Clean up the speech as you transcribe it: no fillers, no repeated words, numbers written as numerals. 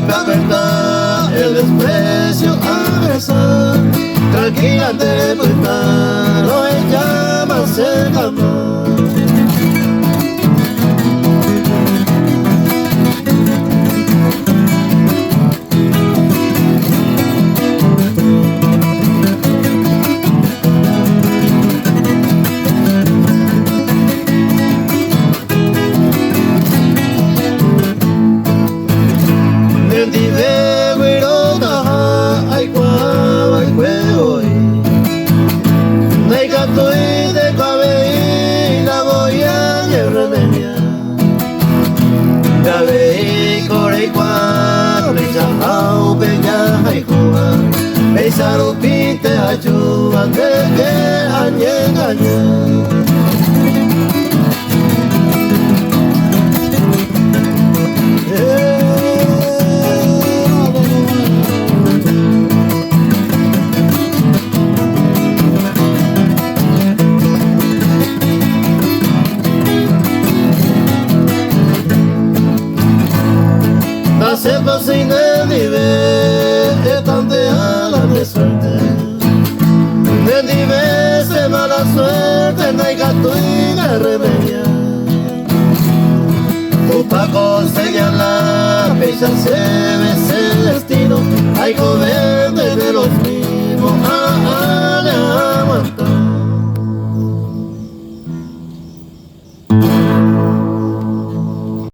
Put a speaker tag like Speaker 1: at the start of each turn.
Speaker 1: la verdad, el desprecio agresor. Tranquila te puesta, Rohejama se calma. Sarupite ayuda de que añe. Hacemos sin el nivel, tantea la de suerte. Me divese mala suerte, no hay gato y la remedia. Tu paco señala, pesa se ve el destino, hay que ver.